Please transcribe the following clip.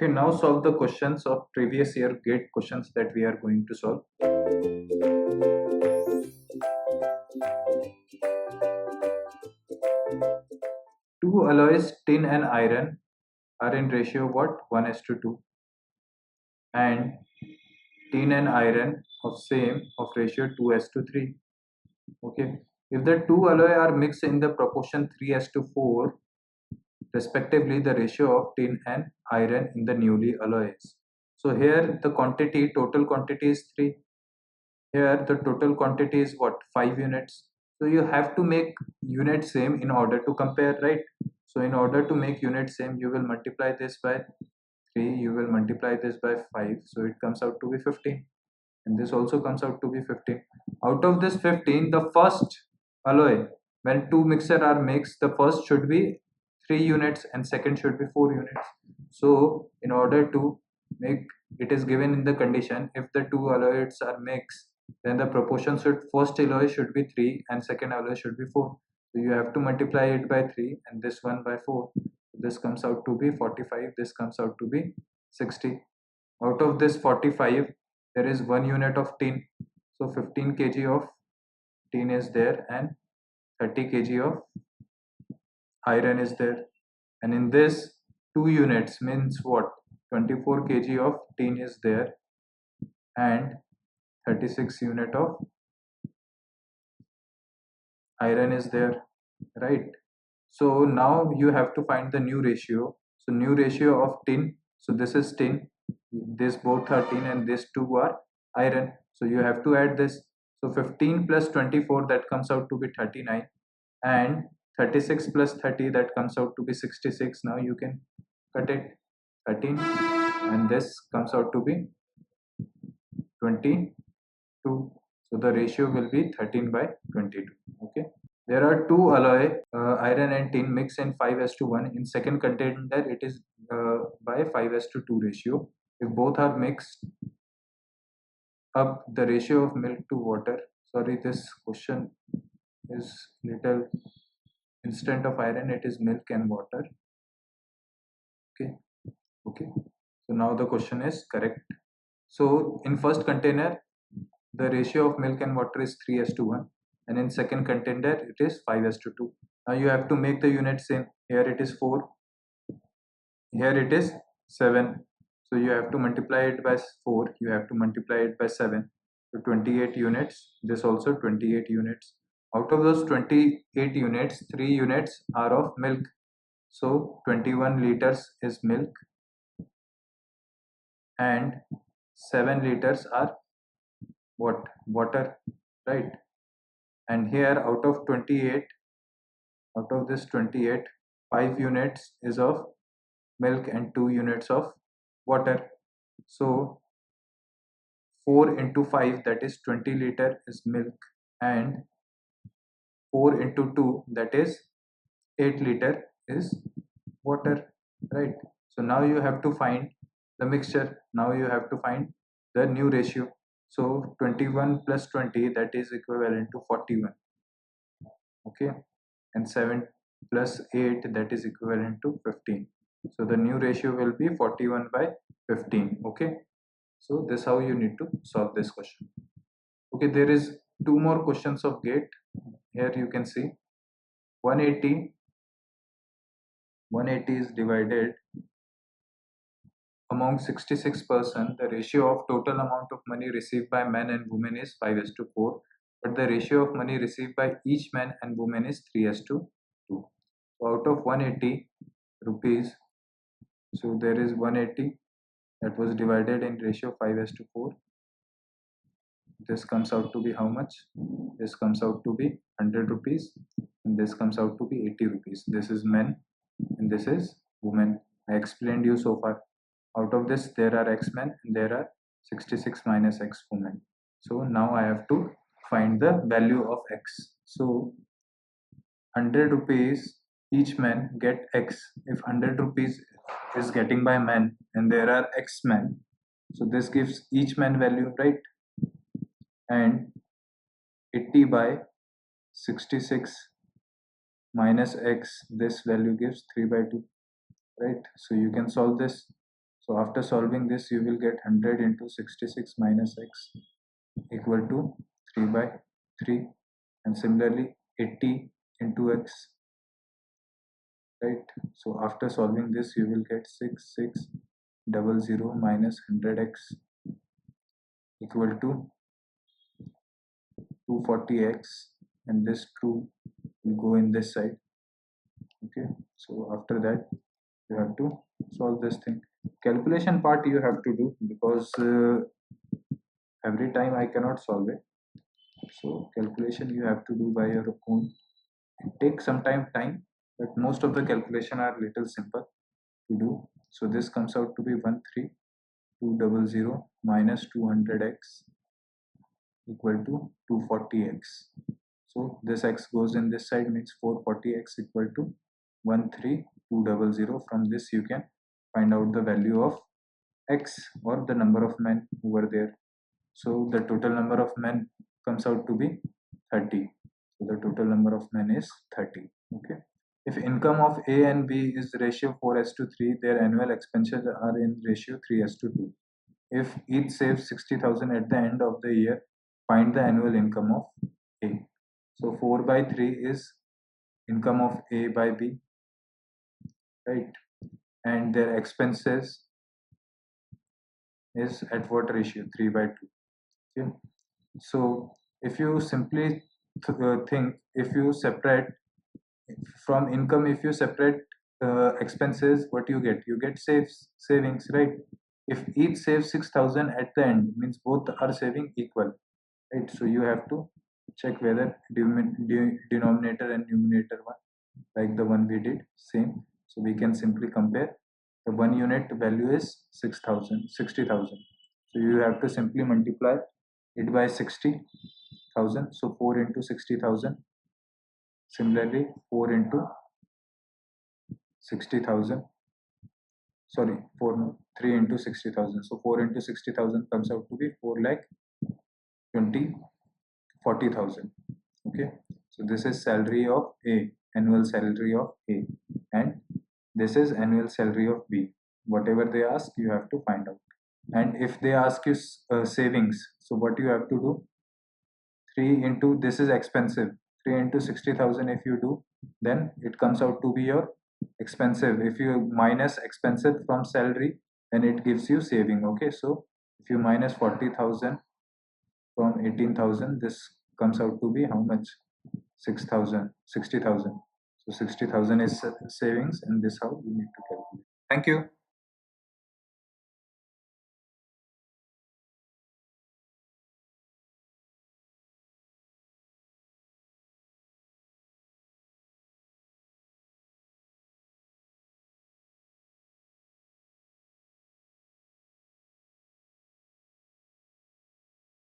Okay, now solve the questions of previous year GATE questions that we are going to solve. Two alloys, tin and iron, are in ratio what? 1:2. And tin and iron of same of ratio 2:3. Okay. If the two alloy are mixed in the proportion 3:4, respectively, the ratio of tin and iron in the newly alloys. So here the quantity, total quantity is 3. Here the total quantity is what? 5 units. So you have to make unit same in order to compare, right? So in order to make unit same, you will multiply this by 3, you will multiply this by 5, so it comes out to be 15, and this also comes out to be 15. Out of this 15, the first alloy, when two mixture are mixed, the first should be 3 units and second should be 4 units. So in order to make, it is given in the condition, if the two alloys are mixed, then the proportion should, first alloy should be 3 and second alloy should be 4. So you have to multiply it by 3 and this one by 4. This comes out to be 45, this comes out to be 60. Out of this 45, there is 1 unit of tin, so 15 kg of tin is there and 30 kg of iron is there. And in this 2 units means what? 24 kg of tin is there and 36 unit of iron is there, right? So now you have to find the new ratio. So new ratio of tin, so this is tin, this both are tin and these two are iron, so you have to add this. So 15 plus 24, that comes out to be 39, and 36 plus 30, that comes out to be 66. Now you can cut it, 13, and this comes out to be 22. So the ratio will be 13 by 22. Okay. There are two alloy, iron and tin, mixed in 5:1. In second contender, it is by 5:2 ratio. If both are mixed up, the ratio of milk to water. Sorry, this question is little, instead of iron, it is milk and water. Okay, okay. So now the question is correct. So in first container, the ratio of milk and water is 3:1, and in second contender it is 5:2. Now you have to make the unit same. Here it is 4, here it is 7, so you have to multiply it by 4, you have to multiply it by 7, so 28 units, this also 28 units. Out of those 28 units, 3 units are of milk, so 21 liters is milk and 7 liters are what? Water, right? And here out of 28, out of this 28, 5 units is of milk and 2 units of water. So 4 into 5, that is 20 liter is milk, and 4 into 2, that is 8 liter is water, right? So now you have to find the mixture. Now you have to find the new ratio. So 21 plus 20, that is equivalent to 41. Okay, and 7 plus 8, that is equivalent to 15. So the new ratio will be 41 by 15. Okay, so this is how you need to solve this question. Okay, there is 2 more questions of GATE. Here you can see 180 is divided among 66%. The ratio of total amount of money received by men and women is 5:4, but the ratio of money received by each man and woman is 3:2. So out of 180 rupees, so there is 180 that was divided in ratio 5:4. This comes out to be how much? This comes out to be 100 rupees, and this comes out to be 80 rupees. This is men and this is women. I explained you so far. Out of this, there are x men and there are 66 minus x women. So now I have to find the value of x. So 100 rupees each man get x. If 100 rupees is getting by men and there are x men, so this gives each man value, right? And 80 by 66 minus x, this value gives 3/2, right? So you can solve this. So after solving this, you will get 100 into 66 minus x equal to 3 by 3, and similarly 80 into x, right? So after solving this, you will get 6600 minus 100x equal to 240x, and this 2 will go in this side. Okay, so after that you have to solve this thing. Calculation part you have to do, because every time I cannot solve it. So calculation you have to do by your own. It takes some time, but most of the calculation are little simple to do. So this comes out to be 13200 minus 200x equal to 240x. So this x goes in this side, means 440x equal to 13200. From this you can find out the value of x, or the number of men who were there. So the total number of men comes out to be 30. So the total number of men is 30. Okay. If income of A and B is ratio 4:3, their annual expenses are in ratio 3:2. If each saves 60,000 at the end of the year, find the annual income of A. So 4/3 is income of A by B, right? And their expenses is at what ratio? 3/2. Okay. So if you simply think, if you separate from income, if you separate expenses, what you get? You get savings, right? If each saves 6,000 at the end, means both are saving equal, right? So you have to check whether denominator and numerator one, like the one we did, same. So we can simply compare. The 1 unit value is 6,000, 60,000. So you have to simply multiply it by 60,000. So 4 into 60,000. Similarly, 4 into 60,000. Sorry, 4 no, 3 into 60,000. So 4 into 60,000 comes out to be 4 lakh 40,000. Okay. So this is salary of A, annual salary of A, and this is annual salary of B. Whatever they ask, you have to find out. And if they ask you savings, so what you have to do? 3 into, this is expensive, 3 into 60,000 if you do, then it comes out to be your expensive. If you minus expensive from salary, then it gives you saving. Okay, so if you minus 40,000 from 18,000, this comes out to be how much? 6,000, 60,000. So 60,000 is savings, and this how you need to calculate. Thank you.